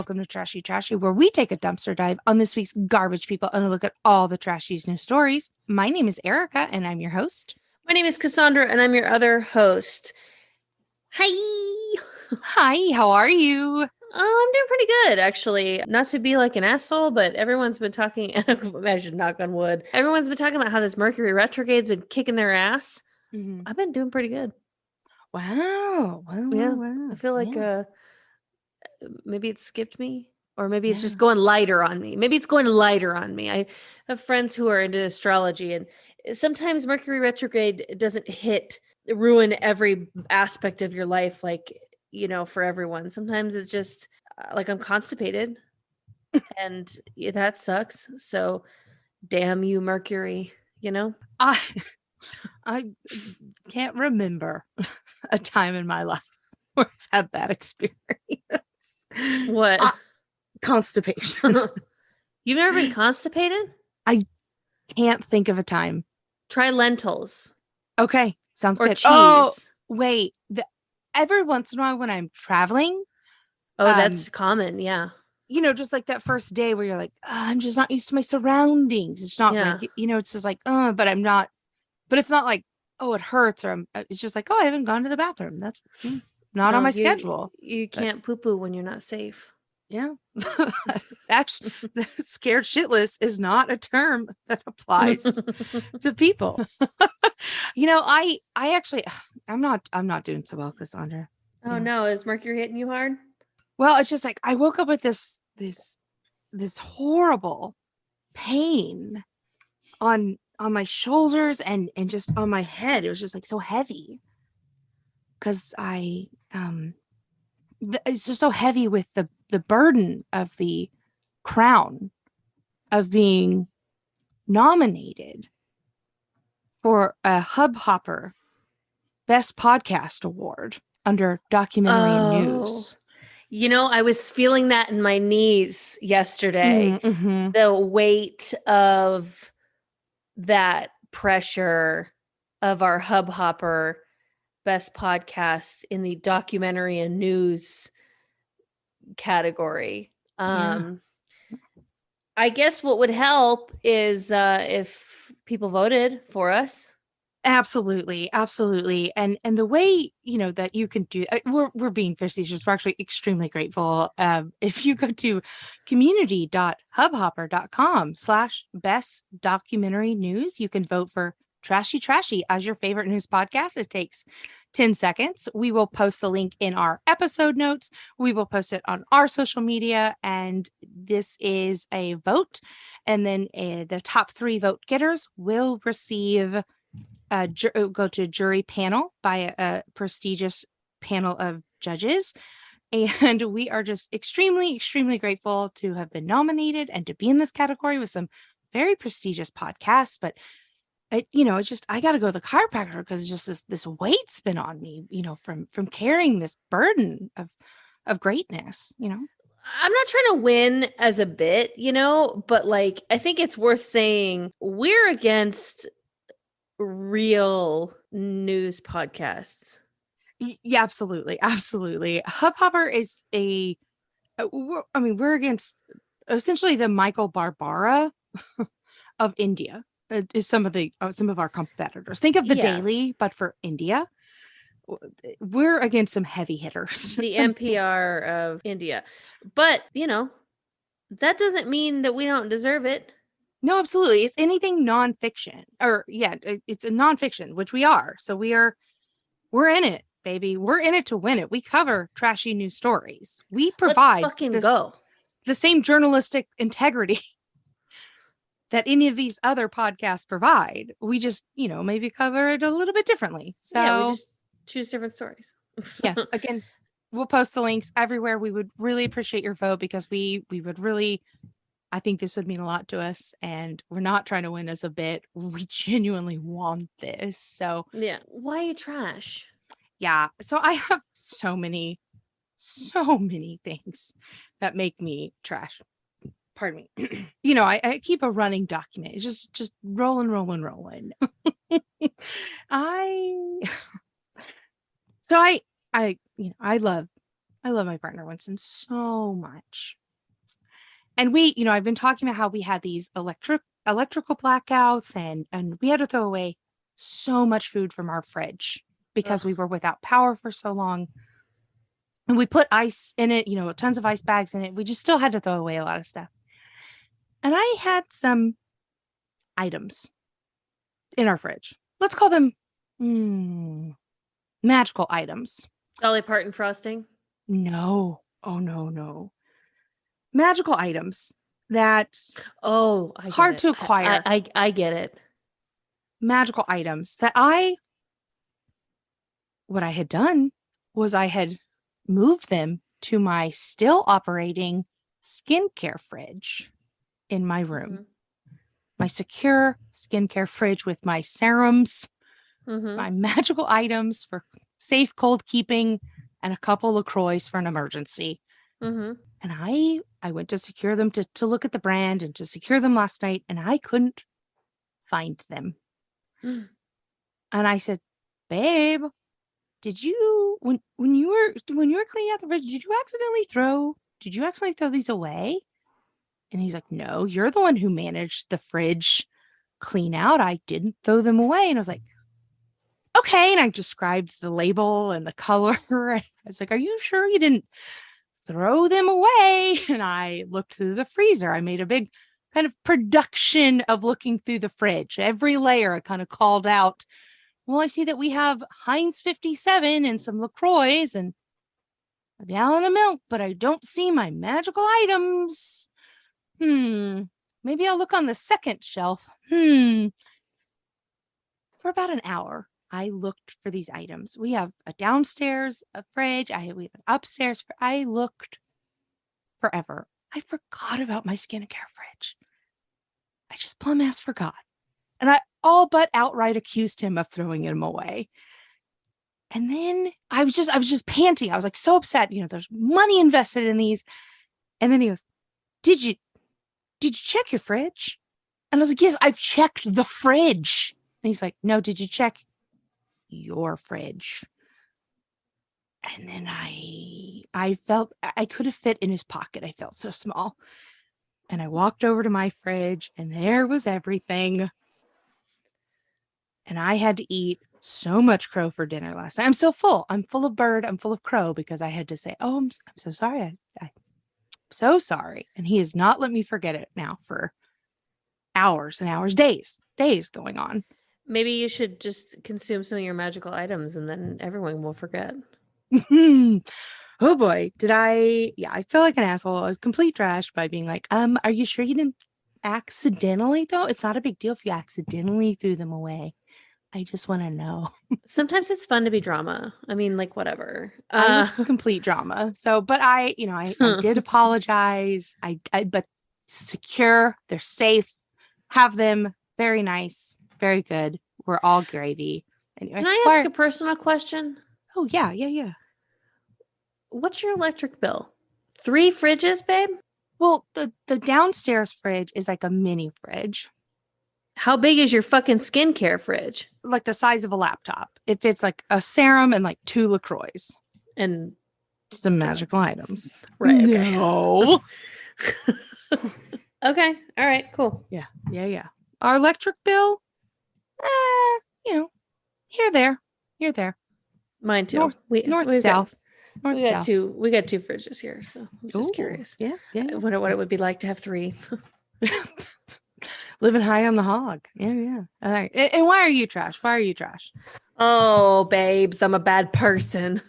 welcome to Trashy Trashy, where we take a dumpster dive on this week's garbage people and look at all the trashiest news stories. My name is Erica, and I'm your host. My name is Cassandra, and I'm your other host. Hi! Hi, how are you? I'm doing pretty good, actually. Not to be like an asshole, but everyone's been talking, I should knock on wood. Everyone's been talking about how this Mercury retrograde's been kicking their ass. Mm-hmm. I've been doing pretty good. Wow. I feel like maybe it skipped me, or maybe it's just going lighter on me. I have friends who are into astrology, and sometimes Mercury retrograde doesn't ruin every aspect of your life, like, for everyone. Sometimes it's just like I'm constipated and that sucks. So damn you, Mercury, I can't remember a time in my life where I've had that experience. What? Constipation. You've never been constipated? I can't think of a time. Try lentils. Okay, sounds or good. Cheese. Oh, wait. Every once in a while when I'm traveling. Oh, that's common. Yeah. Just like that first day where you're like, I'm just not used to my surroundings. It's not like, it's just like, but I'm not, but it's not like, oh, it hurts, or it's just like, oh, I haven't gone to the bathroom. That's not on my schedule. You can't poo-poo when you're not safe. Yeah. Actually, scared shitless is not a term that applies to people. I actually, I'm not doing so well, Cassandra. Oh no, is Mercury hitting you hard? Well, it's just like I woke up with this horrible pain on my shoulders and just on my head. It was just like so heavy because it's just so heavy with the burden of the crown of being nominated for a Hubhopper Best Podcast Award under documentary and news. I was feeling that in my knees yesterday. Mm-hmm. The weight of that pressure of our Hubhopper Best Podcast in the documentary and news category. I guess what would help is if people voted for us. Absolutely. And the way, that you can do, we're being facetious. We're actually extremely grateful. If you go to community.hubhopper.com/best documentary news, you can vote for Trashy Trashy as your favorite news podcast. It takes 10 seconds. We will post the link in our episode notes. We will post it on our social media, and this is a vote. And then the top 3 vote getters will receive go to a jury panel by a prestigious panel of judges. And we are just extremely, extremely grateful to have been nominated and to be in this category with some very prestigious podcasts. But I got to go to the chiropractor because just this weight's been on me, from carrying this burden of greatness, I'm not trying to win as a bit, but like, I think it's worth saying we're against real news podcasts. Yeah, absolutely. Hubhopper is we're against essentially the Michael Barbara of India. Is some of our competitors. Think of the Daily, but for India. We're against some heavy hitters. The NPR of India. But, that doesn't mean that we don't deserve it. No, absolutely. It's anything nonfiction, it's a nonfiction, which we are. So we're in it, baby. We're in it to win it. We cover trashy news stories. We provide the same journalistic integrity that any of these other podcasts provide. We just, maybe cover it a little bit differently. So we just choose different stories. Yes. Again, we'll post the links everywhere. We would really appreciate your vote because we would really, I think this would mean a lot to us, and we're not trying to win as a bit. We genuinely want this. So yeah. Why are you trash? Yeah. So I have so many things that make me trash. Pardon me. I keep a running document. It's just rolling. I love I love my partner Winston so much. And we, I've been talking about how we had these electrical blackouts and we had to throw away so much food from our fridge because we Ugh. were without power for so long. And we put ice in it, tons of ice bags in it. We just still had to throw away a lot of stuff. And I had some items in our fridge. Let's call them magical items. Dolly Parton frosting. No. Oh, no. Magical items that Oh, I get hard it. to acquire. I get it. Magical items that what I had done was I had moved them to my still operating skincare fridge in my room. Mm-hmm. My secure skincare fridge with my serums, Mm-hmm. my magical items for safe cold keeping, and a couple LaCroix for an emergency. Mm-hmm. And I went to secure them to look at the brand and to secure them last night, and I couldn't find them. And I said, babe, did you when you were cleaning out the fridge, did you accidentally throw these away? And he's like, no, you're the one who managed the fridge clean out. I didn't throw them away. And I was like, okay. And I described the label and the color. I was like, are you sure you didn't throw them away? And I looked through the freezer. I made a big kind of production of looking through the fridge. Every layer I kind of called out. Well, I see that we have Heinz 57 and some LaCroix and a gallon of milk, but I don't see my magical items. Maybe I'll look on the second shelf. For about an hour, I looked for these items. We have a downstairs fridge. We have an upstairs. I looked forever. I forgot about my skincare fridge. I just plumb ass forgot. And I all but outright accused him of throwing them away. And then I was just panting. I was like so upset. There's money invested in these. And then he goes, Did you check your fridge? And I was like, yes, I've checked the fridge. And he's like, no, did you check your fridge? And then I felt I could have fit in his pocket. I felt so small. And I walked over to my fridge and there was everything. And I had to eat so much crow for dinner last night. I'm so full. I'm full of bird. I'm full of crow because I had to say, oh, I'm so sorry. I'm so sorry. And he has not let me forget it now for hours and hours, days going on. Maybe you should just consume some of your magical items and then everyone will forget. Oh boy, I feel like an asshole. I was complete trash by being like, are you sure you didn't accidentally though? It's not a big deal if you accidentally threw them away. I just want to know. Sometimes it's fun to be drama. I mean, like whatever. I was complete drama. So, but I did apologize. But secure, they're safe. Have them. Very nice. Very good. We're all gravy. Anyway, Can I ask a personal question? Oh yeah. What's your electric bill? 3 fridges, babe? Well, the downstairs fridge is like a mini fridge. How big is your fucking skincare fridge? Like the size of a laptop. It fits like a serum and like 2 LaCroix. And some magical items. Right. Okay. No. Okay. All right. Cool. Yeah. Our electric bill, here, there. Mine too. North, south. We got 2 fridges here, so I was just curious. Yeah. What it would be like to have 3. Living high on the hog. Yeah. All right. And why are you trash? Oh, babes, I'm a bad person.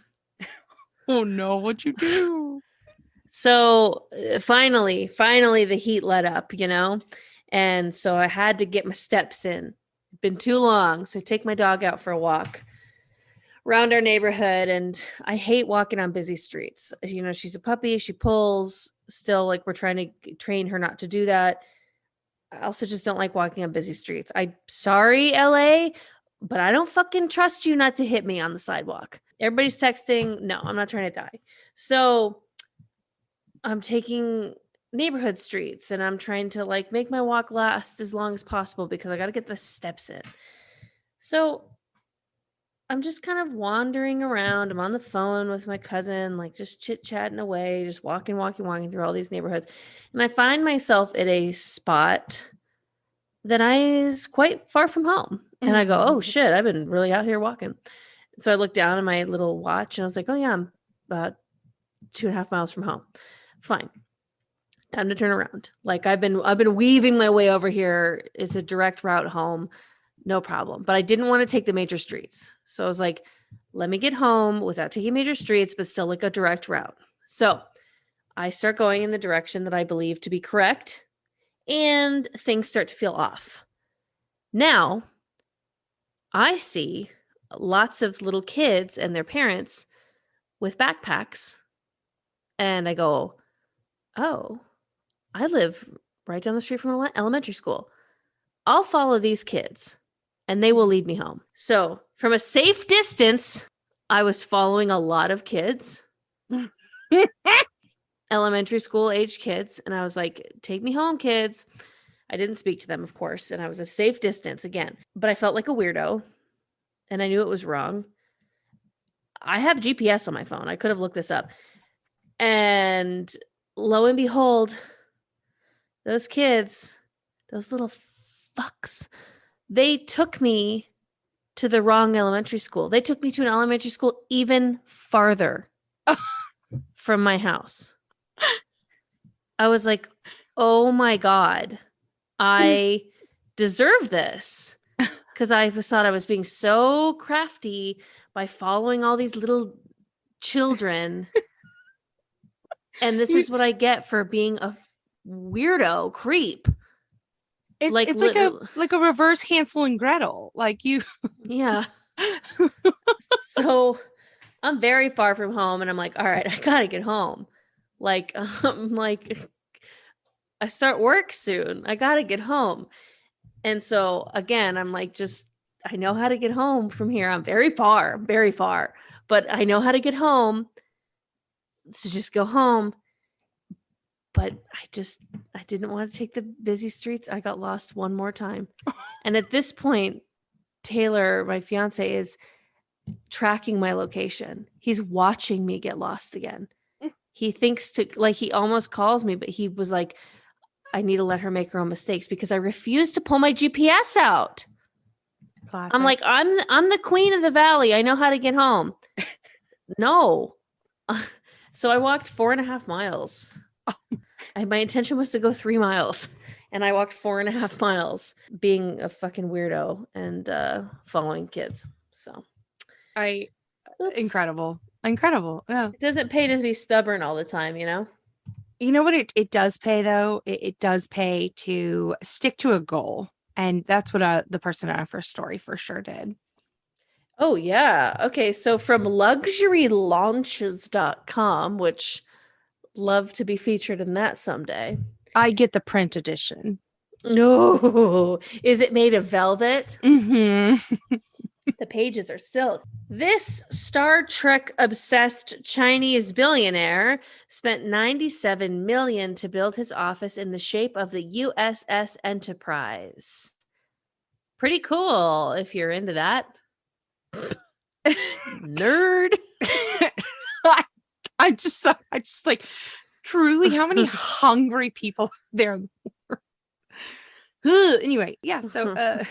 Oh no, what'd you do? So finally the heat let up, and so I had to get my steps in. It's been too long, so I take my dog out for a walk around our neighborhood, and I hate walking on busy streets. She's a puppy, she pulls. Still, like, we're trying to train her not to do that. I also just don't like walking on busy streets. I'm sorry, LA, but I don't fucking trust you not to hit me on the sidewalk. Everybody's texting. No, I'm not trying to die. So I'm taking neighborhood streets and I'm trying to like make my walk last as long as possible because I got to get the steps in. So I'm just kind of wandering around. I'm on the phone with my cousin, like just chit-chatting away, just walking through all these neighborhoods. And I find myself at a spot that is quite far from home. And I go, oh shit, I've been really out here walking. So I looked down at my little watch and I was like, oh yeah, I'm about 2.5 miles from home. Fine. Time to turn around. Like I've been weaving my way over here. It's a direct route home. No problem. But I didn't want to take the major streets. So I was like, let me get home without taking major streets, but still like a direct route. So I start going in the direction that I believe to be correct, and things start to feel off. Now, I see lots of little kids and their parents with backpacks, and I go, oh, I live right down the street from an elementary school. I'll follow these kids and they will lead me home. So, from a safe distance, I was following a lot of kids, elementary school age kids. And I was like, take me home, kids. I didn't speak to them, of course. And I was a safe distance again, but I felt like a weirdo and I knew it was wrong. I have GPS on my phone. I could have looked this up. And lo and behold, those kids, those little fucks, they took me to the wrong elementary school. They took me to an elementary school even farther from my house. I was like, oh my God, I deserve this. Because I thought I was being so crafty by following all these little children. And this is what I get for being a weirdo creep. It's like a reverse Hansel and Gretel. Like you. Yeah. So I'm very far from home and I'm like, all right, I gotta get home. Like, I start work soon. I gotta get home. And so again, I'm like, I know how to get home from here. I'm very far, but I know how to get home. So just go home. But I didn't want to take the busy streets. I got lost one more time. And at this point, Taylor, my fiance, is tracking my location. He's watching me get lost again. He thinks he almost calls me, but he was like, I need to let her make her own mistakes because I refuse to pull my GPS out. Classic. I'm like, I'm the queen of the valley. I know how to get home. No. So I walked 4.5 miles. My intention was to go 3 miles, and I walked 4.5 miles, being a fucking weirdo and following kids. So, incredible. Yeah, it doesn't pay to be stubborn all the time, you know. You know what it does pay though? It does pay to stick to a goal, and that's what the person in our first story for sure did. Oh yeah. Okay, so from luxurylaunches.com, which love to be featured in that someday. I get the print edition. No. Is it made of velvet? Mm-hmm. The pages are silk. This Star Trek obsessed Chinese billionaire spent $97 million to build his office in the shape of the USS Enterprise. Pretty cool if you're into that. Nerd. I just like truly how many hungry people there in the world. Anyway, yeah. So, I'm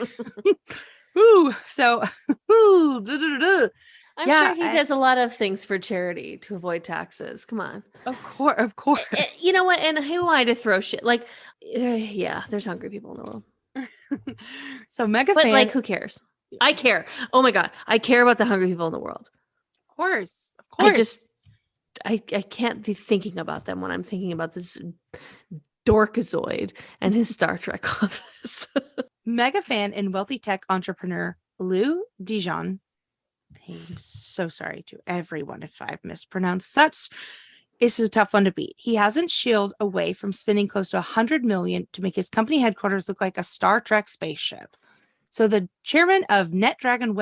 sure he does a lot of things for charity to avoid taxes. Come on. Of course. You know what? And who am I to throw shit? Like, yeah, there's hungry people in the world. So mega but fan. Like, who cares? I care. Oh my God. I care about the hungry people in the world. Of course. I can't be thinking about them when I'm thinking about this dorkazoid and his Star Trek office. Mega fan and wealthy tech entrepreneur Lou Dijon. I'm so sorry to everyone if I've mispronounced such. This is a tough one to beat. He hasn't shield away from spending close to $100 million to make his company headquarters look like a Star Trek spaceship. So the chairman of NetDragon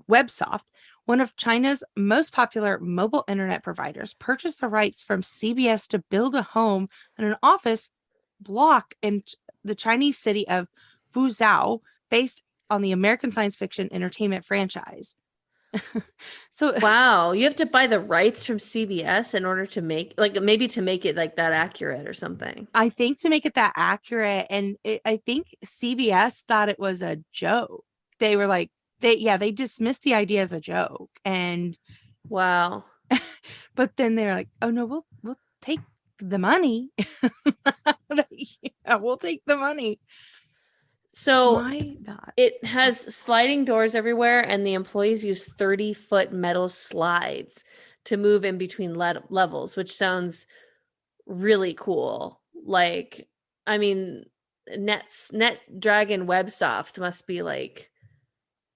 Websoft, one of China's most popular mobile internet providers, purchased the rights from CBS to build a home and an office block in the Chinese city of Fuzhou, based on the American science fiction entertainment franchise. So Wow, you have to buy the rights from CBS in order to make maybe to make it like that accurate or something. I think to make it that accurate, and I think CBS thought it was a joke. They were like, they dismissed the idea as a joke, and wow. but then they're like, oh no, we'll take the money. Yeah, we'll take the money. So My God. it has sliding doors everywhere, and the employees use 30-foot metal slides to move in between levels, which sounds really cool. Like, I mean, NetDragon Websoft must be like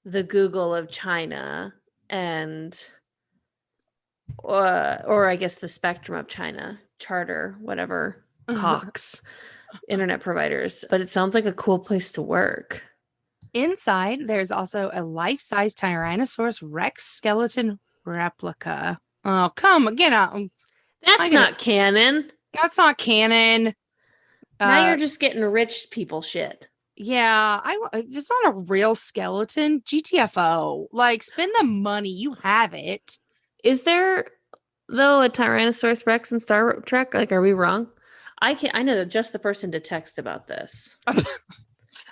the Google of China, and or I guess the Spectrum of China, Charter, whatever, Cox, internet providers. But it sounds like a cool place to work. Inside, there's also a life-size Tyrannosaurus Rex skeleton replica. Oh, come get out. That's not canon. That's not canon. Now you're just getting rich people shit. Yeah, it's not a real skeleton. GTFO. Like, spend the money. You have it. Is there though a Tyrannosaurus Rex in Star Trek? Like, are we wrong? I know just the person to text about this.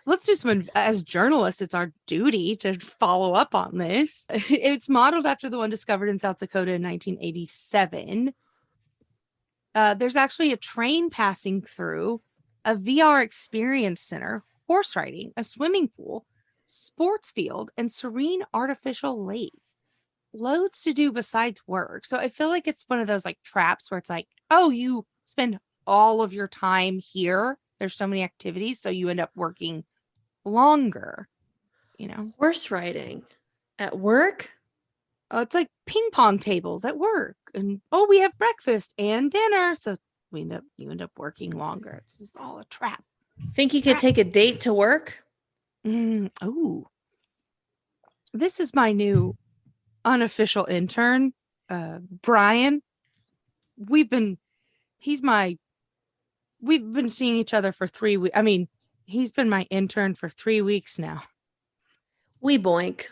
Let's do some, as journalists, it's our duty to follow up on this. It's modeled after the one discovered in South Dakota in 1987. There's actually a train passing through, a VR experience center, horse riding, a swimming pool, sports field, and serene artificial lake. Loads to do besides work. So I feel like it's one of those like traps where it's like, oh, you spend all of your time here. There's so many activities, so you end up working longer, Horse riding at work. It's like ping pong tables at work, and we have breakfast and dinner, so you end up working longer. It's just all a trap. Think you could take a date to work? Oh, this is my new unofficial intern, Brian. We've been seeing each other for 3 weeks. I mean, he's been my intern for 3 weeks now. We boink.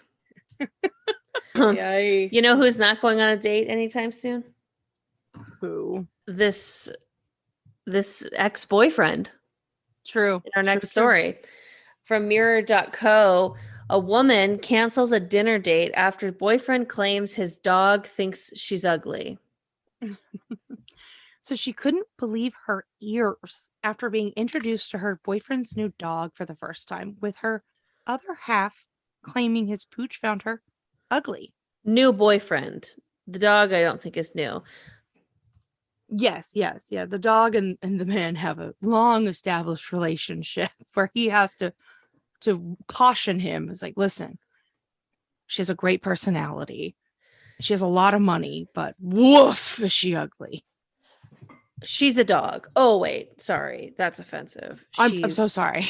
Yay. You know who's not going on a date anytime soon? Who? This ex-boyfriend. True. In our next story. From Mirror.co, a woman cancels a dinner date after boyfriend claims his dog thinks she's ugly. So she couldn't believe her ears after being introduced to her boyfriend's new dog for the first time, with her other half claiming his pooch found her ugly. New boyfriend. The dog, I don't think, is new. Yes. Yeah. The dog and the man have a long established relationship where he has to caution him. It's like, listen, she has a great personality. She has a lot of money, but woof, is she ugly. She's a dog. Oh, wait. Sorry. That's offensive. I'm so sorry.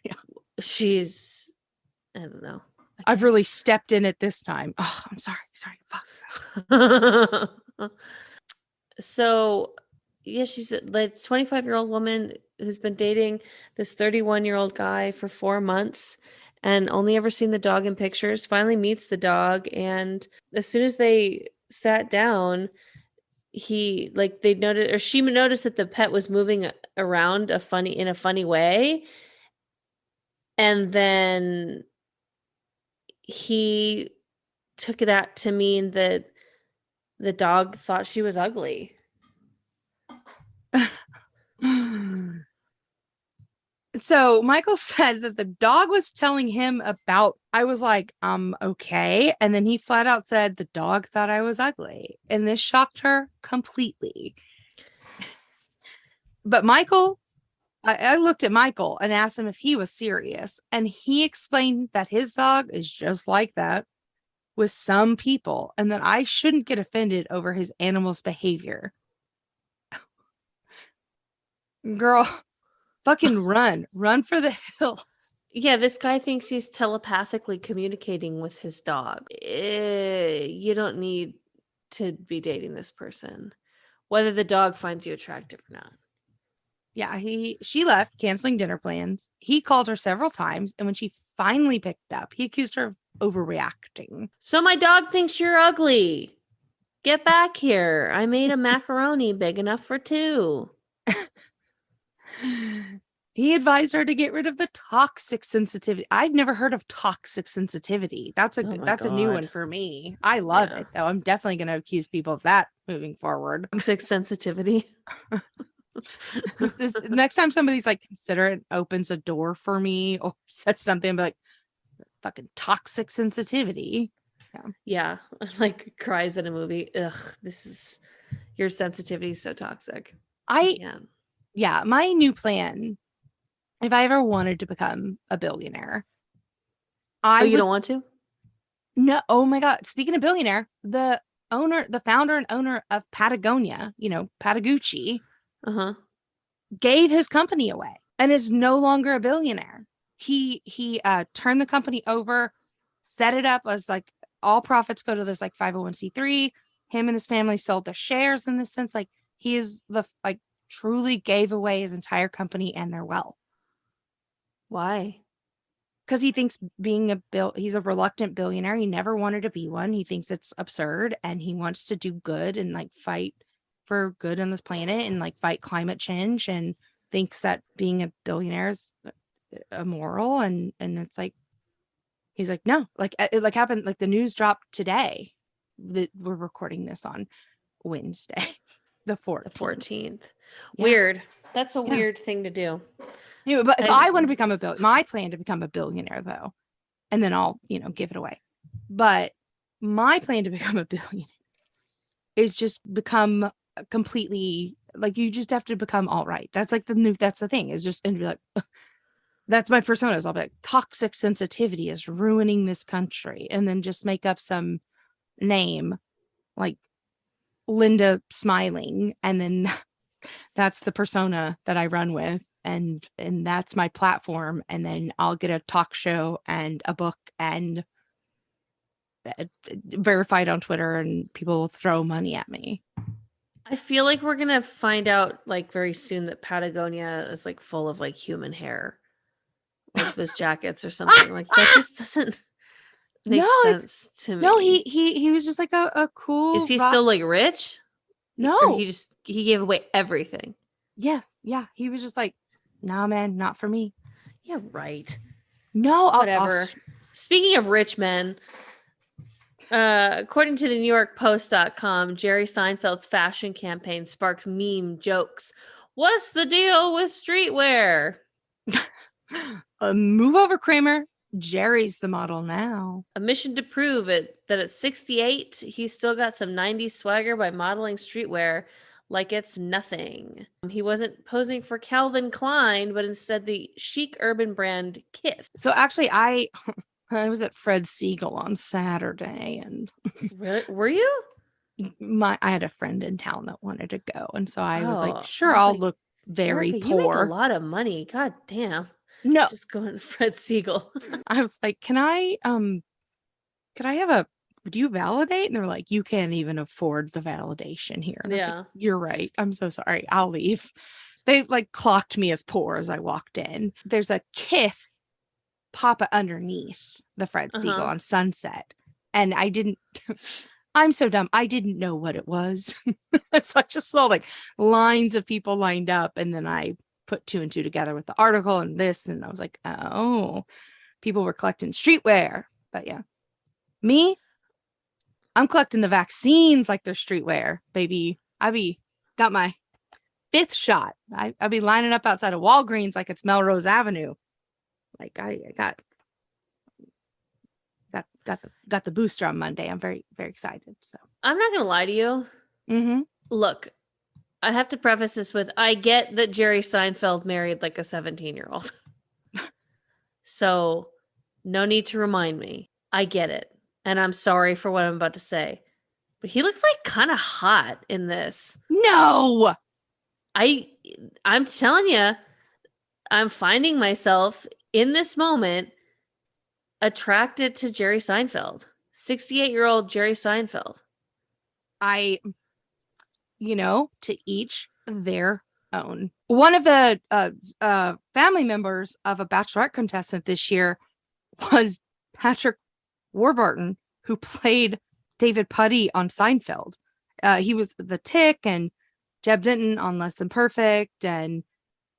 Yeah. I don't know. I've really stepped in it this time. Oh, I'm sorry. Fuck. So, yeah, she's a 25-year-old woman who's been dating this 31-year-old guy for 4 months and only ever seen the dog in pictures. Finally meets the dog, and as soon as they sat down, she noticed that the pet was moving around in a funny way, and then he took that to mean that the dog thought she was ugly. So Michael said that the dog was telling him about, I was like, okay. And then he flat out said the dog thought I was ugly. And this shocked her completely. But Michael, I looked at Michael and asked him if he was serious. And he explained that his dog is just like that with some people, and that I shouldn't get offended over his animal's behavior. Girl, fucking run for the hills. Yeah, this guy thinks he's telepathically communicating with his dog. You don't need to be dating this person, whether the dog finds you attractive or not. Yeah, she left, canceling dinner plans. He called her several times, and when she finally picked up, he accused her of overreacting. So my dog thinks you're ugly. Get back here. I made a macaroni big enough for two. He advised her to get rid of the toxic sensitivity. I've never heard of toxic sensitivity. That's a new one God. for me. I love Yeah. it though. I'm definitely going to accuse people of that moving forward. Toxic sensitivity. Next time somebody's like, consider it, opens a door for me or says something, I'll be like, fucking toxic sensitivity. Yeah. Like cries in a movie. Ugh, your sensitivity is so toxic. Yeah, my new plan, if I ever wanted to become a billionaire, don't want to? No, oh my God. Speaking of billionaire, the founder and owner of Patagonia, Patagucci, gave his company away and is no longer a billionaire. He turned the company over, set it up as like all profits go to this like 501c3. Him and his family sold their shares in this sense. Like he is truly gave away his entire company and their wealth. Why? Because he thinks he's a reluctant billionaire. He never wanted to be one. He thinks it's absurd and he wants to do good and like fight for good on this planet and like fight climate change, and thinks that being a billionaire is immoral. And it's like, he's like, no, like it like happened, like the news dropped today that we're recording this on Wednesday, the 14th. Yeah. Weird. That's a weird thing to do. Anyway, but if I want to become my plan to become a billionaire though, and then I'll, give it away. But my plan to become a billionaire is just become completely like, you just have to become all right. That's like that's the thing, is just, and be like, that's my persona. I'll be like, toxic sensitivity is ruining this country, and then just make up some name like Linda Smiling, and then that's the persona that I run with, and that's my platform, and then I'll get a talk show and a book and verified on Twitter, and people will throw money at me. I feel like we're gonna find out like very soon that Patagonia is like full of like human hair, like those jackets or something. Like that just doesn't make sense to me. No, he was just like a cool. Is he still like rich? No, or he gave away everything. Yes, yeah, he was just like, nah, man, not for me. Yeah, right. No, whatever. Speaking of rich men, according to the New York Post.com, Jerry Seinfeld's fashion campaign sparks meme jokes. What's the deal with streetwear? Move over, Kramer. Jerry's the model now. A mission to prove it that at 68, he's still got some 90s swagger by modeling streetwear like it's nothing. He wasn't posing for Calvin Klein, but instead the chic urban brand Kith. So actually, I was at Fred Segal on Saturday, and were you? I had a friend in town that wanted to go, and so I was like, sure, I'll look very Erica, poor. You make a lot of money. God damn. No, just going to Fred Segal. I was like, can I have do you validate? And they're like, you can't even afford the validation here. And yeah. Like, you're right. I'm so sorry. I'll leave. They like clocked me as poor as I walked in. There's a Kith pop-up underneath the Fred Segal on Sunset. And I'm so dumb. I didn't know what it was. So I just saw like lines of people lined up, and then I put two and two together with the article and this, and I was like, oh, people were collecting streetwear. But yeah, I'm collecting the vaccines like they're streetwear, baby. Got my 5th shot. I'll be lining up outside of Walgreens like it's Melrose Avenue. Like I got the booster on Monday. I'm very, very excited. So I'm not gonna lie to you. Look, I have to preface this with, I get that Jerry Seinfeld married like a 17-year-old. So no need to remind me. I get it. And I'm sorry for what I'm about to say. But he looks like kind of hot in this. No. I'm telling you, I'm finding myself in this moment attracted to Jerry Seinfeld. 68-year-old Jerry Seinfeld. To each their own. One of the family members of a Bachelorette contestant this year was Patrick Warburton, who played David Puddy on Seinfeld. He was the Tick and Jeb Denton on Less Than Perfect and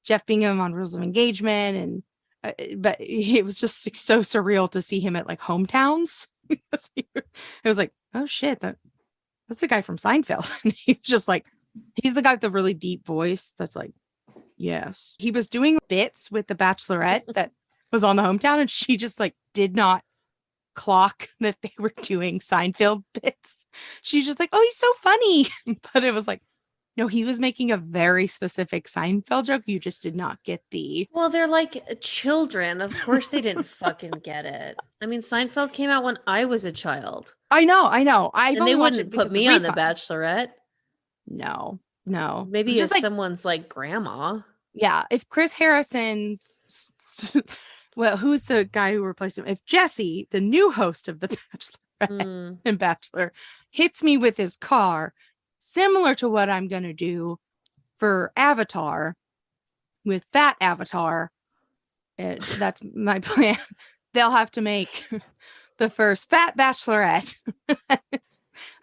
Jeff Bingham on Rules of Engagement. And but it was just like, so surreal to see him at like Hometowns. It was like, oh shit, that's the guy from Seinfeld. And he's just like, he's the guy with the really deep voice that's like, yes. He was doing bits with the Bachelorette that was on the Hometown, and she just like did not clock that they were doing Seinfeld bits. She's just like, oh, he's so funny. But it was like, no, he was making a very specific Seinfeld joke. You just did not get the. Well, they're like children. Of course they didn't fucking get it. I mean, Seinfeld came out when I was a child. I know. And they wouldn't put me on The Bachelorette. No. Maybe just as like, someone's like grandma. Yeah. If Chris Harrison, well, who's the guy who replaced him? If Jesse, the new host of The Bachelorette and Bachelor, hits me with his car, similar to what I'm going to do for Avatar with Fat Avatar, that's my plan. They'll have to make the first Fat Bachelorette.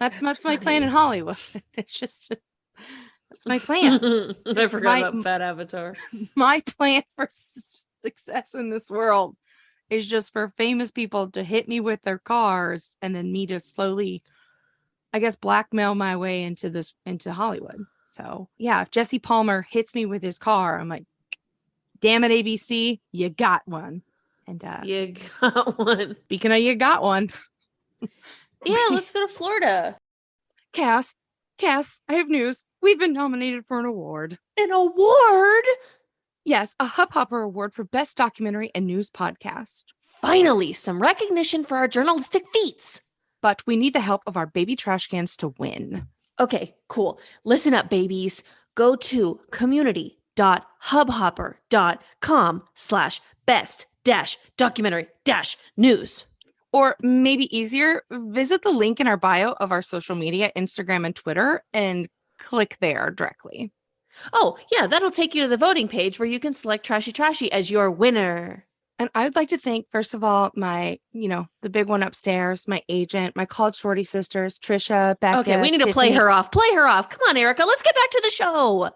that's my plan in Hollywood. It's just, that's my plan. I forgot about Fat Avatar. My plan for success in this world is just for famous people to hit me with their cars and then me to slowly, I guess, blackmail my way into Hollywood. So yeah, if Jesse Palmer hits me with his car, I'm like, damn it, ABC, you got one. And you got one. Speaking of you got one. Yeah, let's go to Florida. Cass, I have news. We've been nominated for an award. An award? Yes, a Hubhopper Award for Best Documentary and News Podcast. Finally, some recognition for our journalistic feats. But we need the help of our baby trash cans to win. Okay, cool. Listen up, babies. Go to community.hubhopper.com/best-documentary-news. Or maybe easier, visit the link in our bio of our social media, Instagram and Twitter, and click there directly. Oh, yeah, that'll take you to the voting page where you can select Trashy Trashy as your winner. And I would like to thank, first of all, my, the big one upstairs, my agent, my college sorority sisters, Trisha, Becca. Okay, we need to play her off. Play her off. Come on, Erica. Let's get back to the show.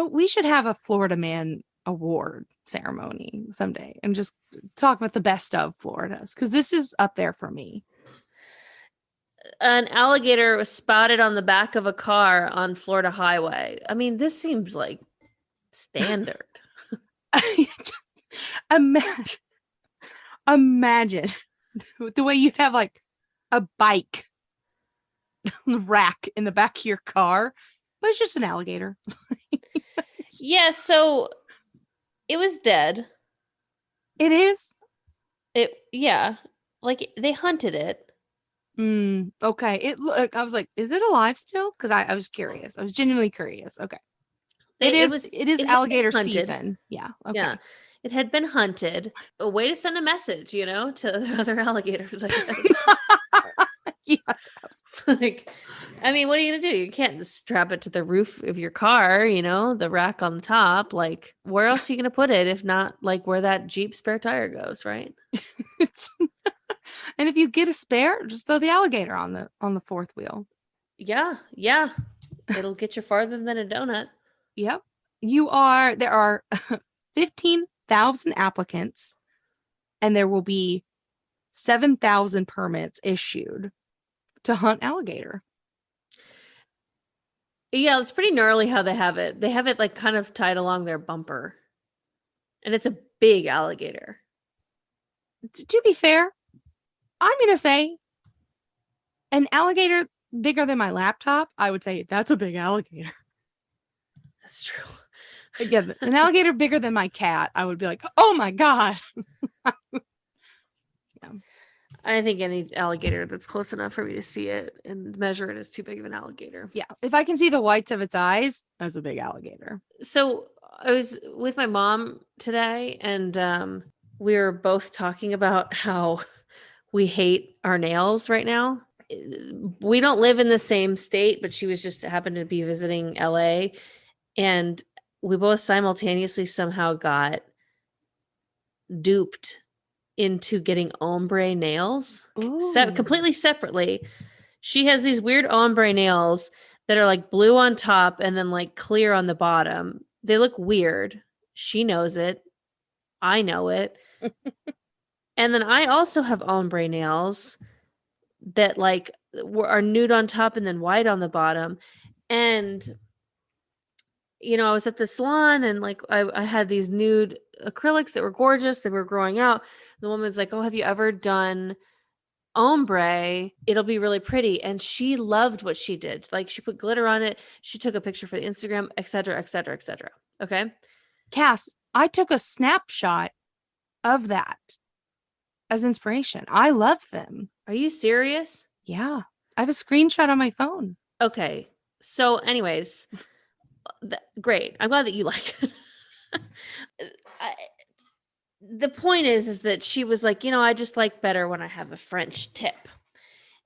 We should have a Florida Man award ceremony someday and just talk about the best of Florida's, because this is up there for me. An alligator was spotted on the back of a car on Florida highway. I mean, this seems like standard. Imagine the way you'd have like a bike rack in the back of your car, but it's just an alligator. Yeah, so it was dead. It is? Yeah. Like they hunted it. Okay. I was like, is it alive still? Because I was curious. I was genuinely curious. Okay. It is alligator season. Yeah. Okay. Yeah. It had been hunted. A way to send a message, to the other alligators, I guess. Yes. Like, I mean, what are you gonna do? You can't just strap it to the roof of your car, the rack on the top. Like, where else are you gonna put it if not like where that Jeep spare tire goes, right? And if you get a spare, just throw the alligator on the fourth wheel. Yeah. It'll get you farther than a donut. Yep. There are 15,000 applicants, and there will be 7,000 permits issued to hunt alligator. Yeah, it's pretty gnarly how they have it. They have it like kind of tied along their bumper. And it's a big alligator. To be fair, I'm going to say an alligator bigger than my laptop, I would say that's a big alligator. That's true. Again, an alligator bigger than my cat, I would be like, oh my God. Yeah. I think any alligator that's close enough for me to see it and measure it is too big of an alligator. Yeah. If I can see the whites of its eyes, that's a big alligator. So I was with my mom today, and we were both talking about how we hate our nails right now. we don't live in the same state, but she was just happened to be visiting LA, and we both simultaneously somehow got duped into getting ombre nails Ooh. completely separately. She has these weird ombre nails that are like blue on top and then like clear on the bottom. They look weird. She knows it. I know it. And then I also have ombre nails that like are nude on top and then white on the bottom. And I was at the salon and like I had these nude acrylics that were gorgeous. They were growing out. The woman's like, "Oh, have you ever done ombre? It'll be really pretty." And she loved what she did. Like she put glitter on it. She took a picture for the Instagram, et cetera, et cetera, et cetera. Okay. Cass, I took a snapshot of that as inspiration. I love them. Are you serious? Yeah. I have a screenshot on my phone. Okay. So anyways, great. I'm glad that you like it. The point is that she was like, I just like better when I have a French tip.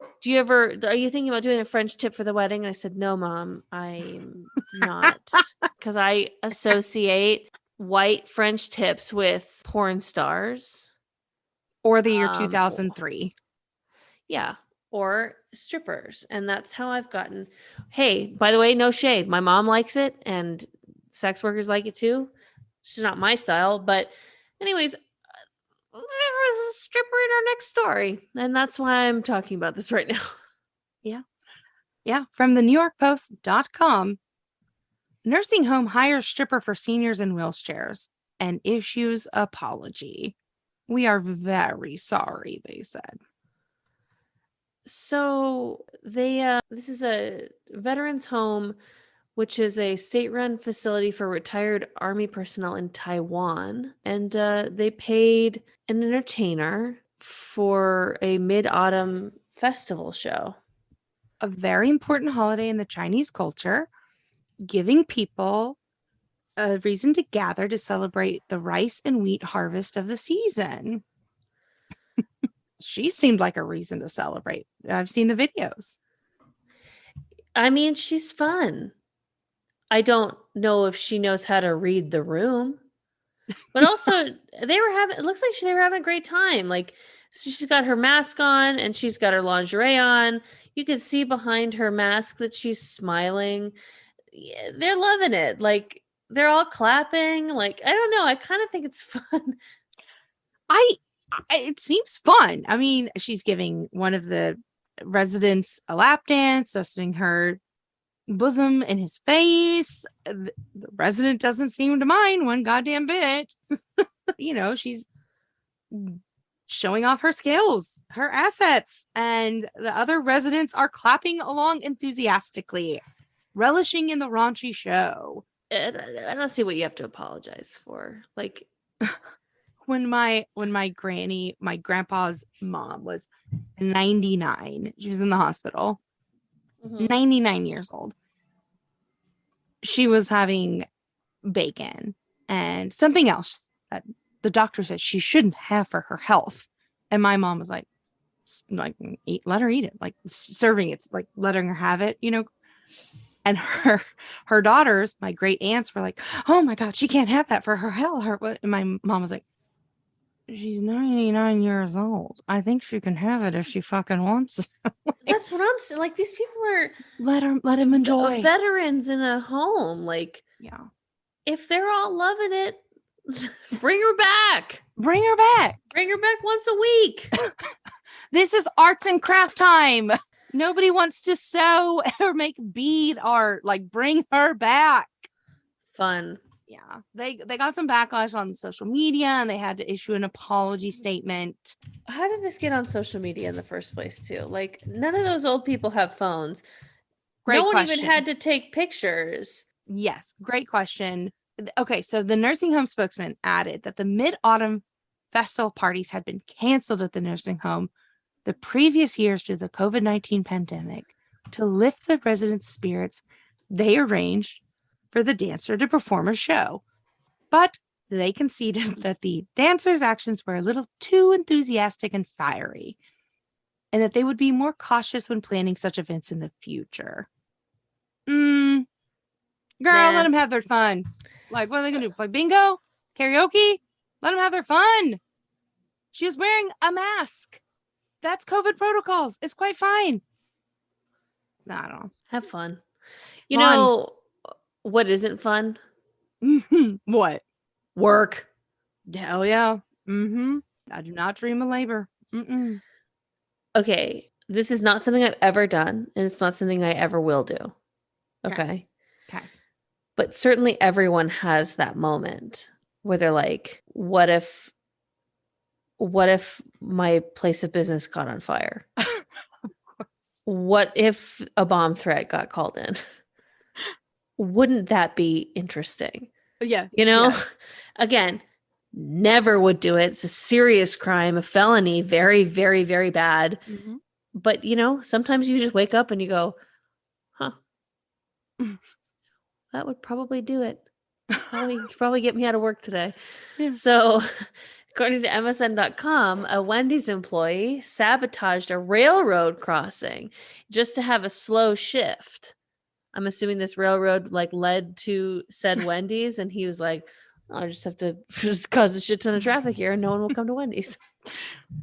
Are you thinking about doing a French tip for the wedding? And I said, no, Mom, I'm not. Because I associate white French tips with porn stars. Or the year 2003. Yeah. Or strippers. And that's how I've gotten. Hey, by the way, no shade. My mom likes it and sex workers like it too. She's not my style. But anyways, there was a stripper in our next story. And that's why I'm talking about this right now. Yeah. Yeah. From the NewYorkPost.com. Nursing home hires stripper for seniors in wheelchairs and issues apology. We are very sorry, they said. So this is a veterans home, which is a state-run facility for retired Army personnel in Taiwan. And they paid an entertainer for a mid-autumn festival show. A very important holiday in the Chinese culture, giving people a reason to gather to celebrate the rice and wheat harvest of the season. She seemed like a reason to celebrate. I've seen the videos. I mean, she's fun. I don't know if she knows how to read the room, but also it looks like they were having a great time. Like, so she's got her mask on and she's got her lingerie on. You can see behind her mask that she's smiling. Yeah, they're loving it. Like, they're all clapping. Like, I don't know. I kind of think it's fun. It seems fun. I mean, she's giving one of the residents a lap dance, dusting her bosom in his face. The resident doesn't seem to mind one goddamn bit. She's showing off her skills, her assets, and the other residents are clapping along enthusiastically, relishing in the raunchy show. I don't see what you have to apologize for. Like, when my grandpa's mom was 99, she was in the hospital, 99 years old. She was having bacon and something else that the doctor said she shouldn't have for her health. And my mom was like, let her eat it, like serving it, like letting her have it, And her daughters, my great aunts, were like, oh my God, she can't have that for her health. And my mom was like, she's 99 years old. I think she can have it if she fucking wants it. That's what I'm saying. Like, these people are let him enjoy. Veterans in a home. Like, yeah, if they're all loving it, bring her back. Bring her back once a week. This is arts and craft time. Nobody wants to sew or make bead art. Like, bring her back. Fun. Yeah, they got some backlash on social media and they had to issue an apology statement. How did this get on social media in the first place too? Like, none of those old people have phones. Great no one question. even had to take pictures. Yes, great question. Okay, so the nursing home spokesman added that the mid-autumn festival parties had been canceled at the nursing home the previous years due to the COVID-19 pandemic. To lift the residents' spirits, they arranged for the dancer to perform a show. But they conceded that the dancer's actions were a little too enthusiastic and fiery. and that they would be more cautious when planning such events in the future. Girl, Nah. let them have their fun. Like, what are they going to do? Play bingo? Karaoke? Let them have their fun. She was wearing a mask. That's COVID protocols. It's quite fine. No, I don't know. Have fun. You Fun. know what isn't fun? What? Work. Hell yeah. I do not dream of labor. Okay, this is not something I've ever done, and it's not something I ever will do. Okay. But certainly everyone has that moment where they're like, what if my place of business got on fire? Of course. What if a bomb threat got called in? Wouldn't that be interesting? Yes. You know, yes. Again, never would do it. It's a serious crime, a felony, very, very, very bad. But, sometimes you just wake up and you go, huh, that would probably do it. Probably get me out of work today. Yeah. So, according to MSN.com, a Wendy's employee sabotaged a railroad crossing just to have a slow shift. I'm assuming this railroad led to said Wendy's, and he was like, I just have to just cause a shit ton of traffic here and no one will come to Wendy's.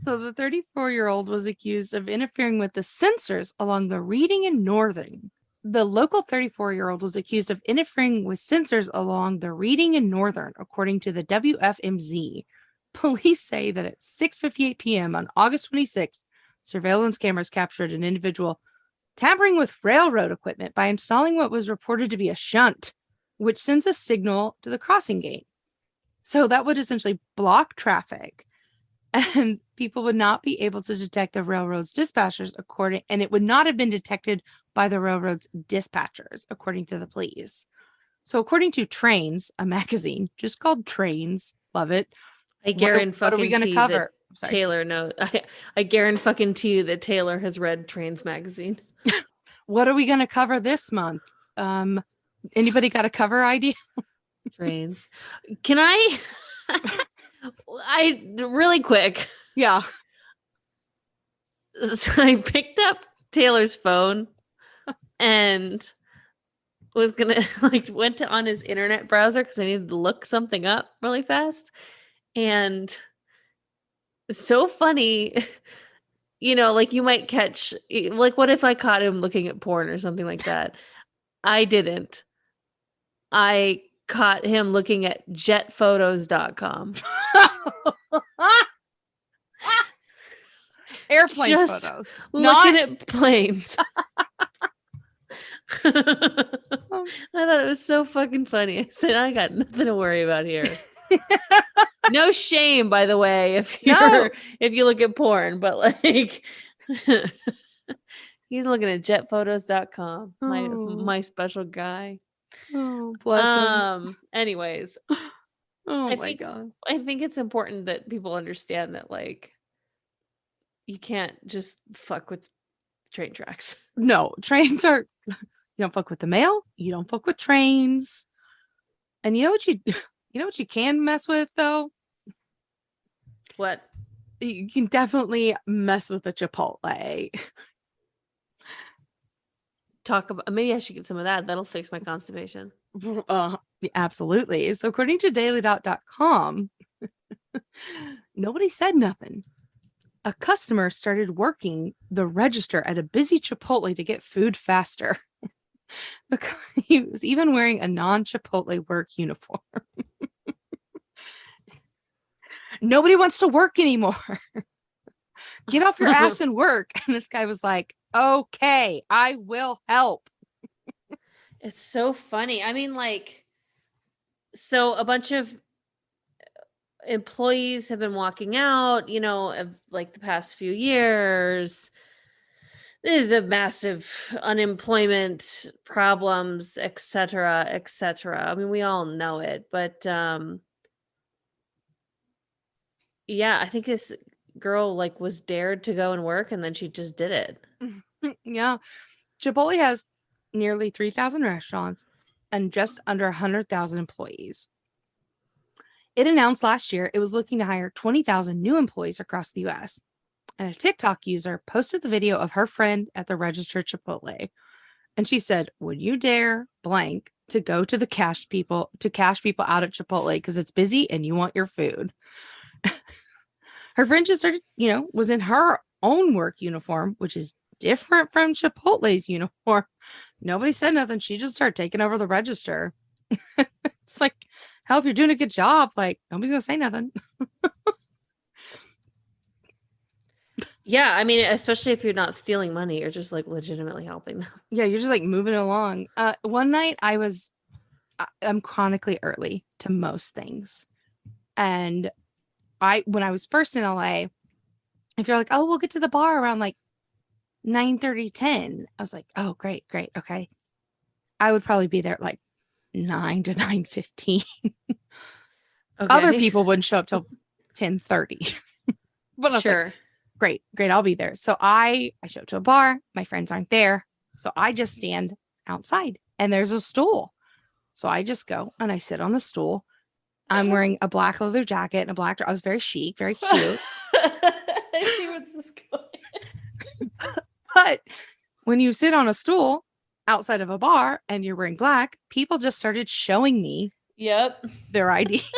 So the 34-year-old was accused of interfering with the sensors along the Reading and Northern. The local 34-year-old was accused of interfering with sensors along the Reading and Northern, according to the WFMZ. Police say that at 6:58 p.m. on August 26th, surveillance cameras captured an individual tampering with railroad equipment by installing what was reported to be a shunt, which sends a signal to the crossing gate. So that would essentially block traffic, and people would not be able to detect the railroad's dispatchers and it would not have been detected by the railroad's dispatchers, according to the police. So according to Trains, a magazine just called Trains, love it. I guarantee what are we going to cover? Taylor knows. I guarantee you that Taylor has read Trains magazine. What are we going to cover this month? Anybody got a cover idea? Trains. Can I really quick. Yeah. So I picked up Taylor's phone and was gonna went on his internet browser because I needed to look something up really fast. And so funny, you might catch, what if I caught him looking at porn or something like that? I didn't. I caught him looking at jetphotos.com. Airplane just photos. Looking at planes. I thought it was so fucking funny. I said, I got nothing to worry about here. No shame, by the way, if you look at porn, but he's looking at jetphotos.com. My special guy. Oh, bless him. Anyways. My God. I think it's important that people understand that you can't just fuck with train tracks. No, trains are, you don't fuck with the mail, you don't fuck with trains. And you know what you can mess with though? What? You can definitely mess with a Chipotle. Talk about, maybe I should get some of that. That'll fix my constipation. Absolutely. So according to dailydot.com, nobody said nothing. A customer started working the register at a busy Chipotle to get food faster. He was even wearing a non-Chipotle work uniform. Nobody wants to work anymore. Get off your ass and work. And this guy was like, okay, I will help. It's so funny. I mean, so a bunch of employees have been walking out, of the past few years. There's the massive unemployment problems, et cetera, et cetera. I mean, we all know it, but yeah, I think this girl was dared to go and work, and then she just did it. Yeah. Chipotle has nearly 3,000 restaurants and just under 100,000 employees. It announced last year it was looking to hire 20,000 new employees across the U.S. and a TikTok user posted the video of her friend at the register at Chipotle. And she said, would you dare blank to go to cash people out at Chipotle because it's busy and you want your food? Her friend just started, was in her own work uniform, which is different from Chipotle's uniform. Nobody said nothing. She just started taking over the register. It's like, hell, if you're doing a good job, like nobody's going to say nothing. Yeah, I mean, especially if you're not stealing money, you're just like legitimately helping them. Yeah, you're just like moving along. One night I'm chronically early to most things. And when I was first in LA, if you're like, oh, we'll get to the bar around like 9:30, 10, I was like, oh, great. Okay. I would probably be there at like 9 to 9:15. Okay. Other people wouldn't show up till 10:30. But I was sure. Like, great. I'll be there. So I show up to a bar. My friends aren't there. So I just stand outside and there's a stool. So I just go and I sit on the stool. I'm wearing a black leather jacket and a black dress. I was very chic, very cute. I see where this is going. But when you sit on a stool outside of a bar and you're wearing black, people just started showing me their IDs.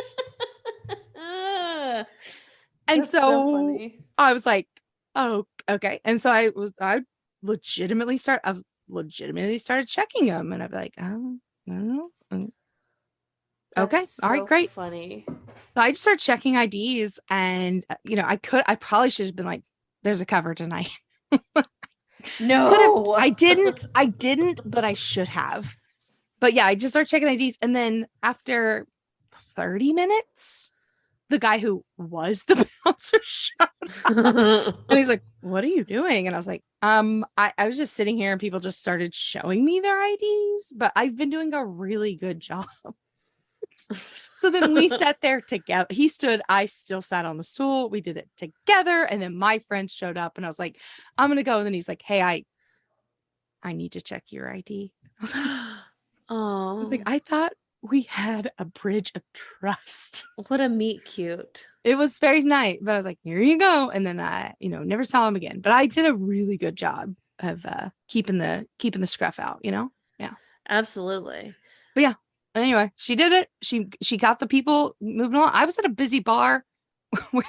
And so funny. I was like, oh, okay. And so I legitimately started checking them. And I'd be like, oh, I don't know. Okay. All right, great. Funny. So I just started checking IDs and, I probably should have been like, there's a cover tonight. No, I didn't, but I should have. But yeah, I just started checking IDs. And then after 30 minutes, the guy who was the bouncer showed up. And he's like, what are you doing? And I was like, I was just sitting here and people just started showing me their IDs, but I've been doing a really good job. So then we sat there together. He stood, I still sat on the stool. We did it together. And then my friend showed up and I was like, I'm going to go. And then he's like, hey, I need to check your ID. I was like, I thought we had a bridge of trust. What a meet cute. It was very nice, but I was like, here you go. And then I, never saw him again, but I did a really good job of keeping the scruff out, Yeah. Absolutely. But yeah. Anyway, she did it. She got the people moving along. I was at a busy bar where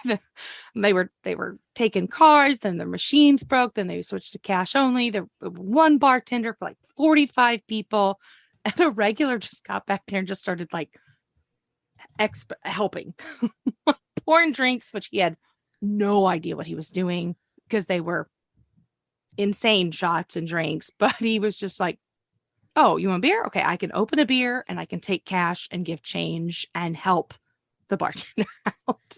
they were taking cards, then the machines broke, then they switched to cash only. There was one bartender for like 45 people, and a regular just got back there and just started like helping, pouring drinks, which he had no idea what he was doing because they were insane shots and drinks. But he was just like, oh, you want beer? Okay, I can open a beer and I can take cash and give change and help the bartender out.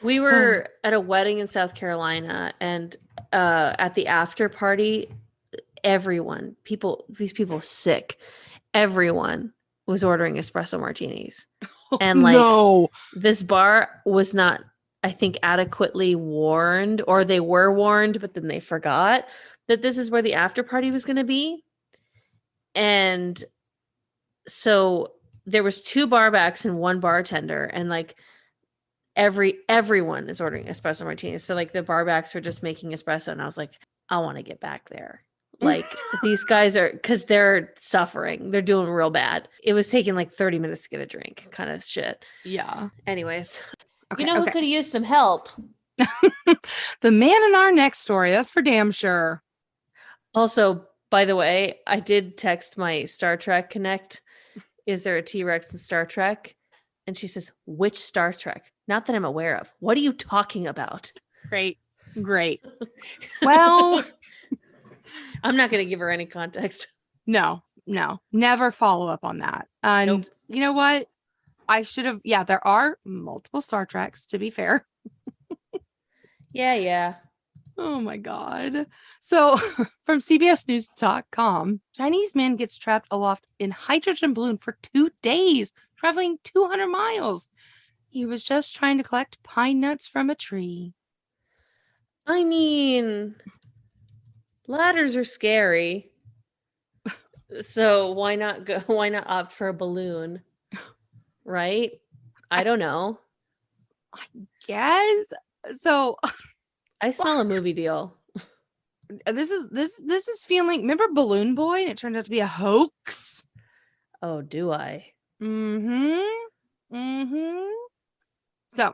We were at a wedding in South Carolina, and at the after party, these people sick, everyone was ordering espresso martinis. And this bar was not, I think, adequately warned, or they were warned, but then they forgot that this is where the after party was going to be. And so there was 2 barbacks and 1 bartender, and like everyone is ordering espresso martinis. So like the barbacks were just making espresso, and I was like, I want to get back there. Like these guys are, because they're suffering. They're doing real bad. It was taking like 30 minutes to get a drink, kind of shit. Yeah. Anyways, who could have used some help? The man in our next story. That's for damn sure. Also, by the way, I did text my Star Trek Connect. Is there a T-Rex in Star Trek? And she says, which Star Trek? Not that I'm aware of. What are you talking about? Great. Well, I'm not going to give her any context. No, never follow up on that. And nope. You know what? I should have. Yeah, there are multiple Star Treks, to be fair. Yeah. Oh my God. So from CBSNews.com, Chinese man gets trapped aloft in hydrogen balloon for 2 days, traveling 200 miles. He was just trying to collect pine nuts from a tree. I mean, ladders are scary. So why not opt for a balloon? Right? I don't know. I guess. So I smell a movie deal. This is feeling. Remember Balloon Boy? And it turned out to be a hoax. Oh, do I? Mm-hmm. Mm-hmm. So,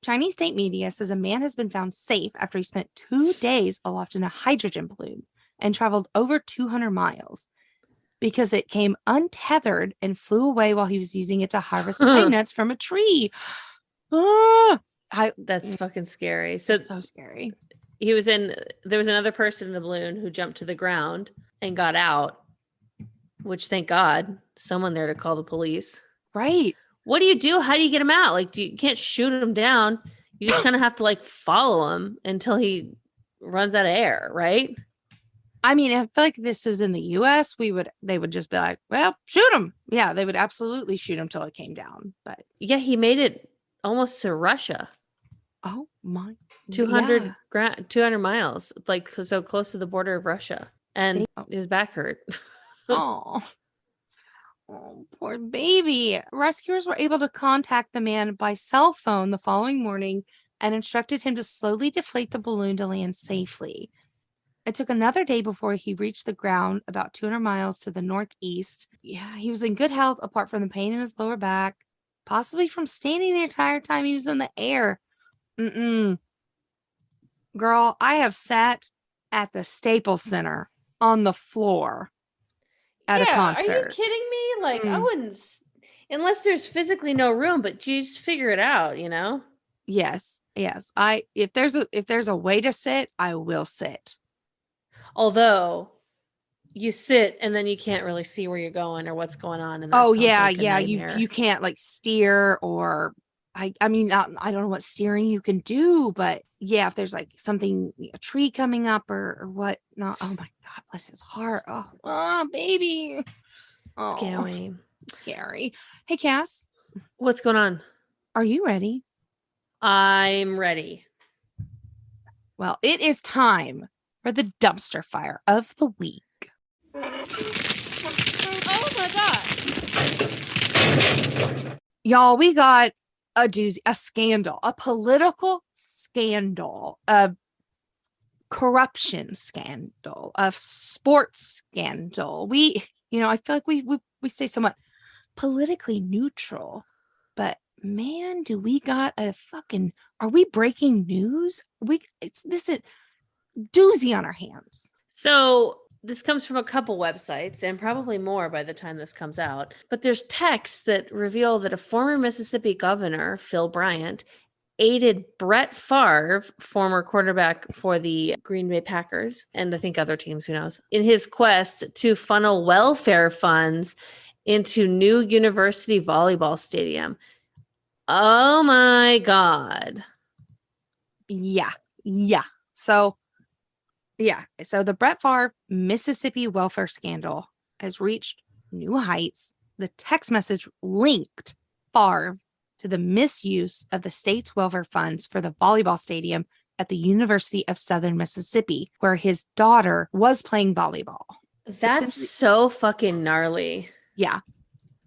Chinese state media says a man has been found safe after he spent 2 days aloft in a hydrogen balloon and traveled over 200 miles because it came untethered and flew away while he was using it to harvest pine nuts from a tree. Ah, That's fucking scary. So it's so scary. there was another person in the balloon who jumped to the ground and got out, which thank God, someone there to call the police. Right. What do you do? How do you get him out? Like, you can't shoot him down. You just kind of have to like follow him until he runs out of air, right? I mean, I feel like this is in the US, they would just be like, well, shoot him. Yeah, they would absolutely shoot him till it came down. But yeah, he made it almost to Russia. Oh my 200 miles, like so close to the border of Russia, and his back hurt. Oh, poor baby. Rescuers were able to contact the man by cell phone the following morning and instructed him to slowly deflate the balloon to land safely. It took another day before he reached the ground about 200 miles to the northeast. Yeah, he was in good health apart from the pain in his lower back, possibly from standing the entire time he was in the air. Girl, I have sat at the Staples Center on the floor at a concert. Are you kidding me? Like, I wouldn't, unless there's physically no room, but you just figure it out, you know? Yes. If there's a way to sit, I will sit. Although you sit and then you can't really see where you're going or what's going on. And you can't like steer or I mean, I don't know what steering you can do, but yeah, if there's like something, a tree coming up or what, no, oh my God, bless his heart. Oh baby. Oh, scary. Hey, Cass. What's going on? Are you ready? I'm ready. Well, it is time for the dumpster fire of the week. Oh my God. Y'all, we got a doozy, a scandal, a political scandal, a corruption scandal, a sports scandal. I feel like we stay somewhat politically neutral, but man, do we got are we breaking news? This is doozy on our hands. So this comes from a couple websites and probably more by the time this comes out. But there's texts that reveal that a former Mississippi governor, Phil Bryant, aided Brett Favre, former quarterback for the Green Bay Packers, and I think other teams, who knows, in his quest to funnel welfare funds into new university volleyball stadium. Oh my God. Yeah. So the Brett Favre Mississippi welfare scandal has reached new heights. The text message linked Favre to the misuse of the state's welfare funds for the volleyball stadium at the University of Southern Mississippi, where his daughter was playing volleyball. That's so fucking gnarly. Yeah.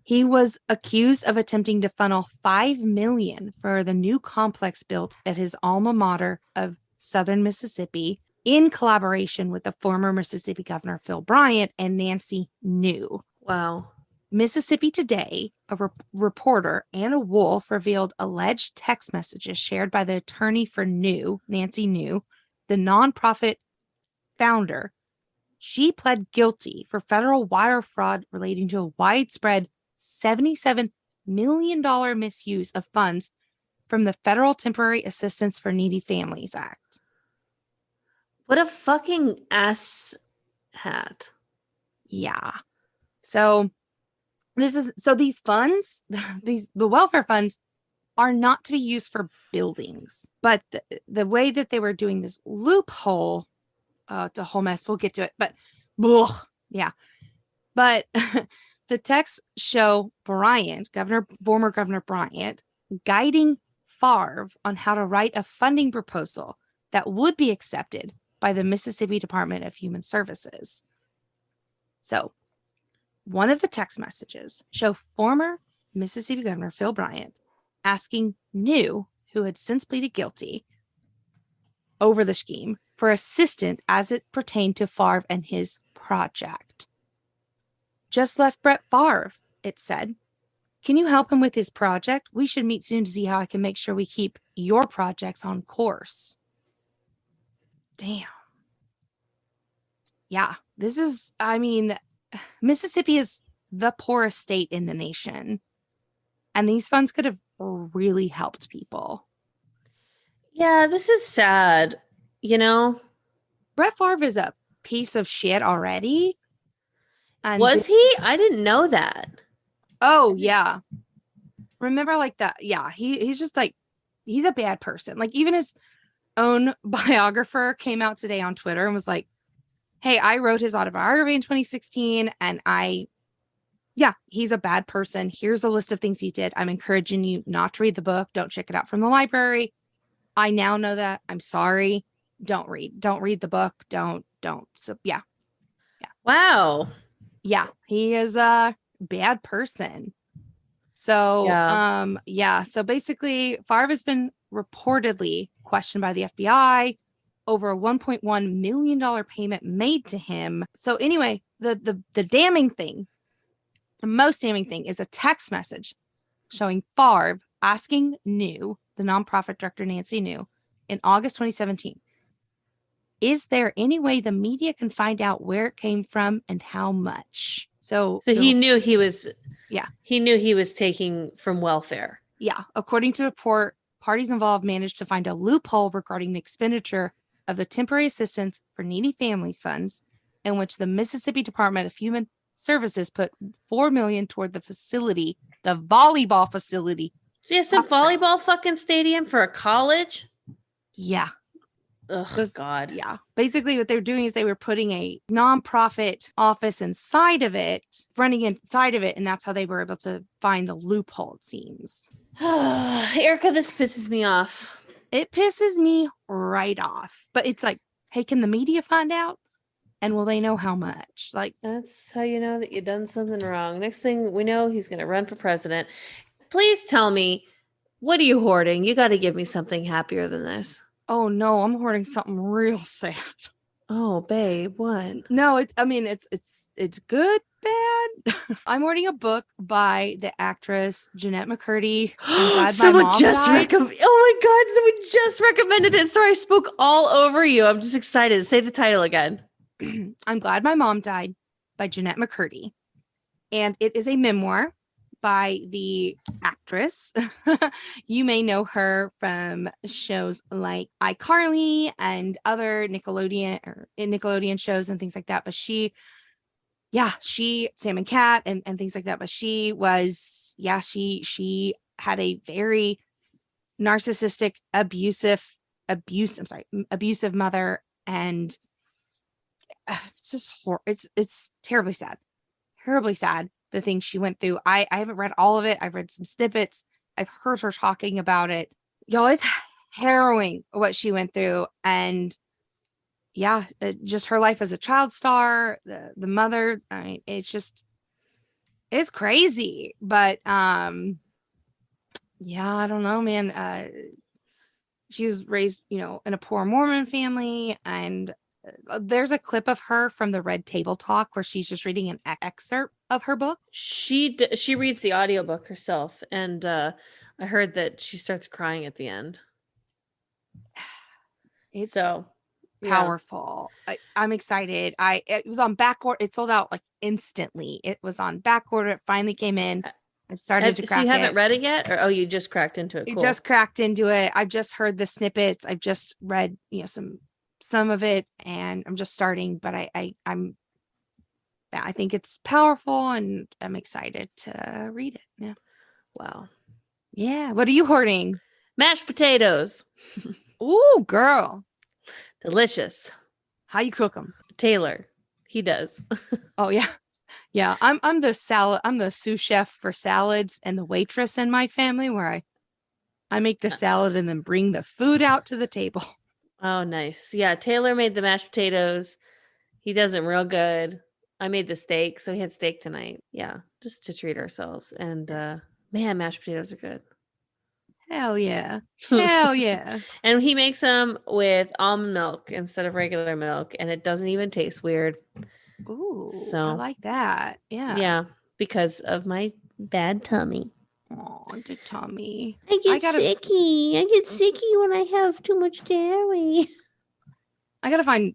He was accused of attempting to funnel $5 million for the new complex built at his alma mater of Southern Mississippi in collaboration with the former Mississippi Governor Phil Bryant and Nancy New. Wow. Mississippi Today, a reporter, Anna Wolf, revealed alleged text messages shared by the attorney for New, Nancy New, the nonprofit founder. She pled guilty for federal wire fraud relating to a widespread $77 million misuse of funds from the Federal Temporary Assistance for Needy Families Act. What a fucking ass hat. Yeah. So these funds, the welfare funds are not to be used for buildings, but the way that they were doing this loophole, it's a whole mess. We'll get to it, but yeah. But the texts show former Governor Bryant, guiding Favre on how to write a funding proposal that would be accepted by the Mississippi Department of Human Services. So, one of the text messages show former Mississippi Governor Phil Bryant asking New, who had since pleaded guilty, over the scheme for assistance as it pertained to Favre and his project. Just left Brett Favre, it said. Can you help him with his project? We should meet soon to see how I can make sure we keep your projects on course. Damn. Yeah, this is, I mean, Mississippi is the poorest state in the nation. And these funds could have really helped people. Yeah, this is sad. You know, Brett Favre is a piece of shit already. And was he? I didn't know that. Oh, yeah. Remember like that? Yeah, he's just like, he's a bad person. Like even his own biographer came out today on Twitter and was like, hey, I wrote his autobiography in 2016 and he's a bad person. Here's a list of things he did. I'm encouraging you not to read the book. Don't check it out from the library. I now know that. I'm sorry. Don't read the book. Don't. So yeah. Wow. Yeah. He is a bad person. So, So basically Favre has been reportedly questioned by the FBI over a $1.1 million payment made to him. So anyway, the damning thing, the most damning thing is a text message showing Favre asking New, the nonprofit director Nancy New, in August 2017, is there any way the media can find out where it came from and how much? So he knew he was taking from welfare. Yeah. According to the report, parties involved managed to find a loophole regarding the expenditure of the temporary assistance for needy families funds, in which the Mississippi Department of Human Services put $4 million toward the facility, the volleyball facility. So you have some volleyball fucking stadium for a college? Yeah. Oh, God. Yeah. Basically, what they're doing is they were putting a nonprofit office inside of it, running inside of it, and that's how they were able to find the loophole, it seems. Erica, this pisses me off. It pisses me right off. But it's like, hey, can the media find out? And will they know how much? Like, that's how you know that you've done something wrong. Next thing we know, he's going to run for president. Please tell me, what are you hoarding? You got to give me something happier than this. Oh no, I'm hoarding something real sad. Oh, babe, what? No, it's good, bad. I'm hoarding a book by the actress Jeanette McCurdy. Someone just recommended. Oh my God, someone just recommended it. Sorry, I spoke all over you. I'm just excited. Say the title again. I'm Glad My Mom Died by Jeanette McCurdy. And it is a memoir by the actress. You may know her from shows like iCarly and other Nickelodeon shows and things like that. But she Sam and Cat and things like that. But she had a very narcissistic, abusive mother. And it's just it's terribly sad. The things she went through. I haven't read all of it. I've read some snippets. I've heard her talking about it. Y'all, it's harrowing what she went through. And just her life as a child star, the mother. I mean, it's crazy. But I don't know, man. She was raised, in a poor Mormon family, and there's a clip of her from the Red Table Talk where she's just reading an excerpt of her book. She reads the audiobook herself, and I heard that she starts crying at the end. It's so powerful. I'm excited. It was on back order. It sold out like instantly. It was on back order. It finally came in. I've started to crack it. So you haven't read it yet? Or you just cracked into it? Cool. Just cracked into it. I've just heard the snippets. I've just read, some of it, and I'm just starting, but I think it's powerful, and I'm excited to read it. Yeah. Wow. Yeah. What are you hoarding? Mashed potatoes. Ooh, girl. Delicious. How you cook them? Taylor. He does. Oh yeah. Yeah. I'm the sous chef for salads and the waitress in my family, where I make the salad and then bring the food out to the table. Oh, nice. Yeah. Taylor made the mashed potatoes. He does them real good. I made the steak. So he had steak tonight. Yeah. Just to treat ourselves. And man, mashed potatoes are good. Hell yeah. Hell yeah. And he makes them with almond milk instead of regular milk, and it doesn't even taste weird. Ooh, I So like that. Yeah. yeah, because of my bad tummy. Oh, to Tommy. I I get gotta sicky. I get sicky when I have too much dairy. find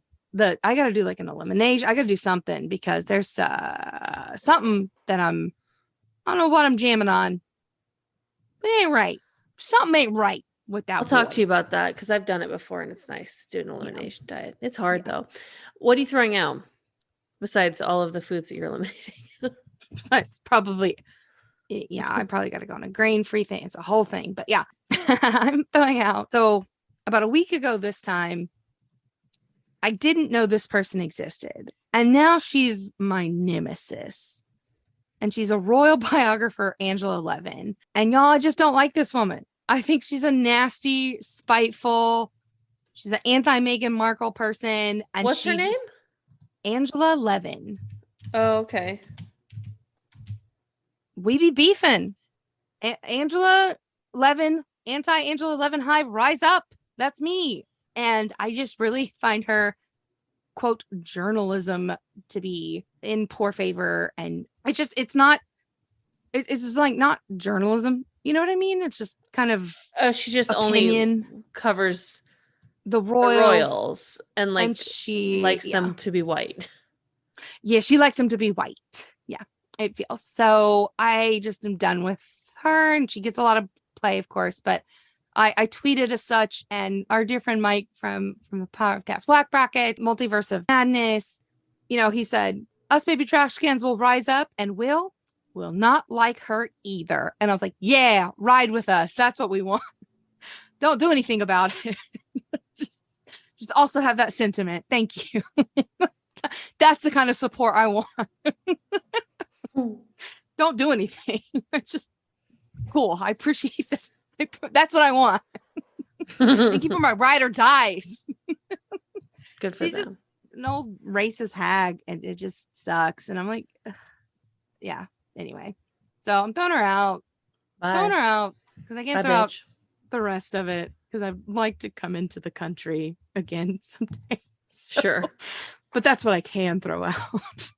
I gotta do like an elimination. I gotta do something because there's something that I don't know what I'm jamming on. But it ain't right. Something ain't right with that I'll talk boy. to you about that because I've done it before and it's nice to do an elimination diet. It's hard Yeah. though. What are you throwing out besides all of the foods that you're eliminating? So it's probably yeah, I probably gotta go on a grain-free thing. It's a whole thing. But yeah, I'm throwing out. So about a week ago this time, I didn't know this person existed. And now she's my nemesis. And she's a royal biographer, Angela Levin. And y'all, I just don't like this woman. I think she's a nasty, spiteful, she's an anti-Meghan Markle person. And What's her name? Angela Levin. Oh, okay. We be beefing. Angela Levin, anti-Angela Levin hive, rise up. That's me. And I just really find her, quote, journalism to be in poor favor. And it's just just like not journalism. You know what I mean? It's just kind of She just opinion. only covers The the royals. royals and like And she likes them to be white. Yeah, she likes them to be white. Yeah, it feels. So I just am done with her, and she gets a lot of play, of course, but I tweeted as such, and our dear friend Mike from the podcast Whack Bracket, Multiverse of Madness, he said, us baby trash cans will rise up and will not like her either. And I was like, yeah, ride with us. That's what we want. Don't do anything about it. just also have that sentiment. Thank you. That's the kind of support I want. Don't do anything. Just cool. I appreciate this. That's what I want. Thank you for my ride or dies. Good for She's them. just an old racist hag, and it just sucks. And I'm like, ugh. Yeah. Anyway, so I'm throwing her out. Bye. Throwing her out because I can't Bye, throw out bitch. the rest of it because I'd like to come into the country again someday. So, Sure. but that's what I can throw out.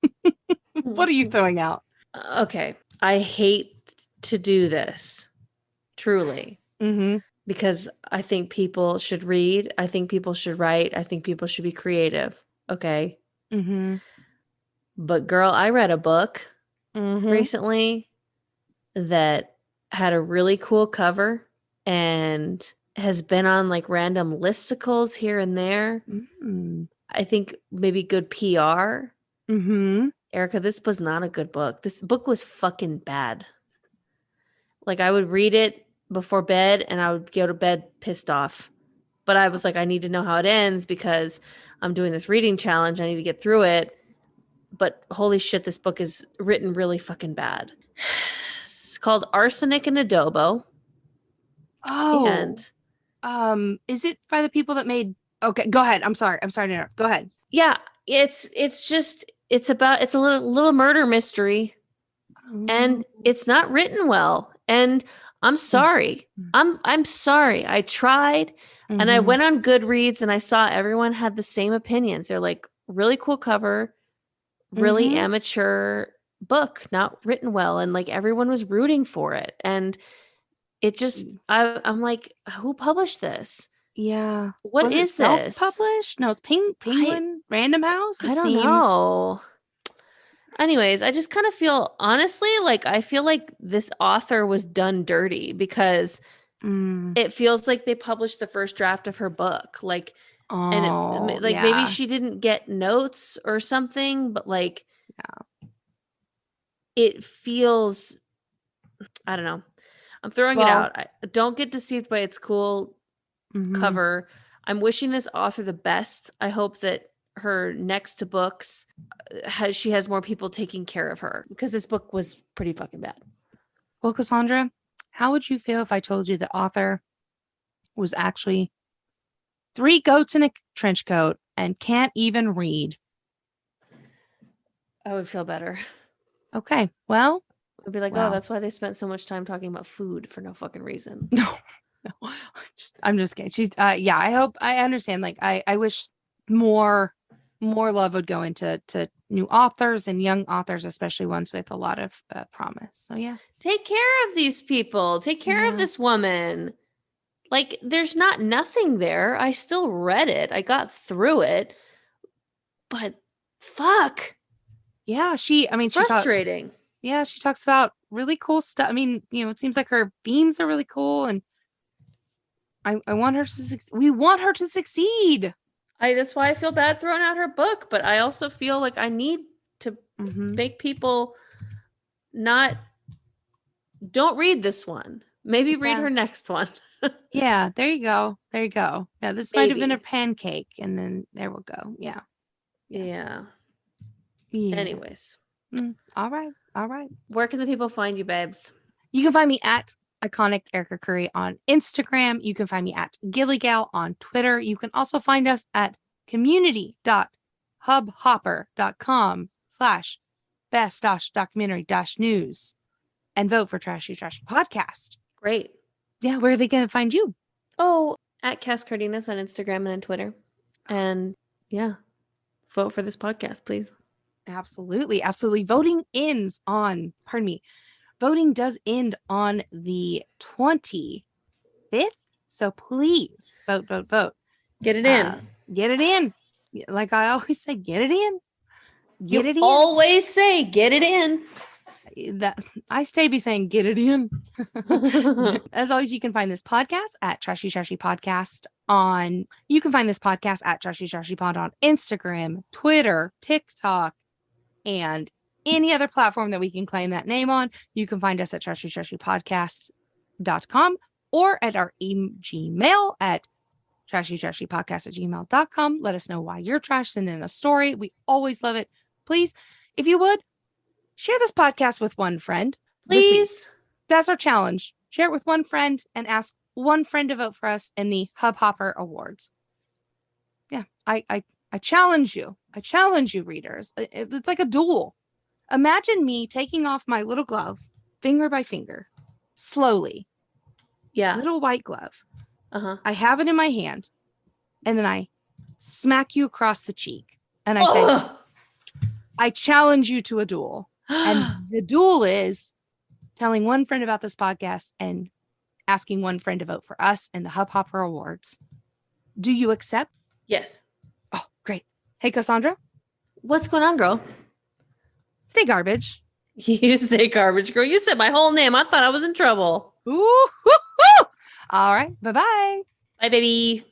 What are you throwing out? Okay. I hate to do this, truly, Mm-hmm. because I think people should read. I think people should write. I think people should be creative. Okay. Mm-hmm. But girl, I read a book Mm-hmm. recently that had a really cool cover and has been on like random listicles here and there. Mm-hmm. I think maybe good PR. Mm-hmm. Erica, this was not a good book. This book was fucking bad. Like I would read it before bed and I would go to bed pissed off. But I was like, I need to know how it ends because I'm doing this reading challenge. I need to get through it. But holy shit, this book is written really fucking bad. It's called Arsenic and Adobo. Oh, And is it by the people that made? Okay, go ahead. I'm sorry to interrupt. Go ahead. yeah, it's a little murder mystery, and it's not written well. And I'm sorry. I'm sorry. I tried, and I went on Goodreads and I saw everyone had the same opinions. They're like, really cool cover, really amateur book, not written well, and like everyone was rooting for it. And it just I'm like, who published this? Yeah. What Was is it this? self-published? No, it's Penguin Random House. I It don't seems. know. Anyways, I just kind of feel honestly like I feel like this author was done dirty because it feels like they published the first draft of her book. Like and it, like maybe she didn't get notes or something, but like it feels I don't know. I'm throwing it out. Don't get deceived by its cool cover. I'm wishing this author the best. I hope that her next books she has more people taking care of her because this book was pretty fucking bad. Well, Cassandra, how would you feel if I told you the author was actually 3 goats in a trench coat and can't even read? I would feel better. Okay, well, I'd be like, oh, that's why they spent so much time talking about food for no fucking reason. No, I'm just kidding. She's yeah, I understand. Like I wish more love would go into new authors and young authors, especially ones with a lot of promise. So yeah. Take care of these people. Take care of this woman. Like, there's nothing there. I still read it. I got through it. But fuck. Yeah, she's frustrating. She talks about really cool stuff. I mean, it seems like her beams are really cool, and I want her to we want her to succeed. That's why I feel bad throwing out her book, but I also feel like I need to make people don't read this one. Maybe read her next one. Yeah, there you go. Yeah, this might have been a pancake, and then there we'll go. Yeah. Anyways. All right. Where can the people find you, babes? You can find me at Iconic Erica Curry on Instagram. You can find me at Gilligal on Twitter. You can also find us at community.hubhopper.com/best-documentary-news and vote for Trashy Trashy Podcast. Great. Yeah, where are they going to find you? Oh, at Cass Cardenas on Instagram and on Twitter. And yeah, vote for this podcast, please. Absolutely. Voting does end on the 25th. So please vote. Get it in. Get it in. Like I always say, get it in. Always say, get it in. That I stay be saying, get it in. As always, you can find this podcast at Trashy Trashy Podcast you can find this podcast at Trashy Trashy Pod on Instagram, Twitter, TikTok, and any other platform that we can claim that name on. You can find us at trashytrashypodcast.com or at our Gmail at trashytrashypodcast@gmail.com. Let us know why you're trash. Send in a story. We always love it. Please, if you would, share this podcast with one friend. Please. That's our challenge. Share it with one friend and ask one friend to vote for us in the Hubhopper Awards. Yeah, I challenge you. I challenge you, readers. It's like a duel. Imagine me taking off my little glove, finger by finger, slowly. Yeah. Little white glove. Uh-huh. I have it in my hand, and then I smack you across the cheek. And I say, I challenge you to a duel. And the duel is telling one friend about this podcast and asking one friend to vote for us in the Hubhopper Awards. Do you accept? Yes. Oh, great. Hey, Cassandra. What's going on, girl? Stay garbage. You stay garbage, girl. You said my whole name. I thought I was in trouble. Ooh. All right. Bye-bye. Bye, baby.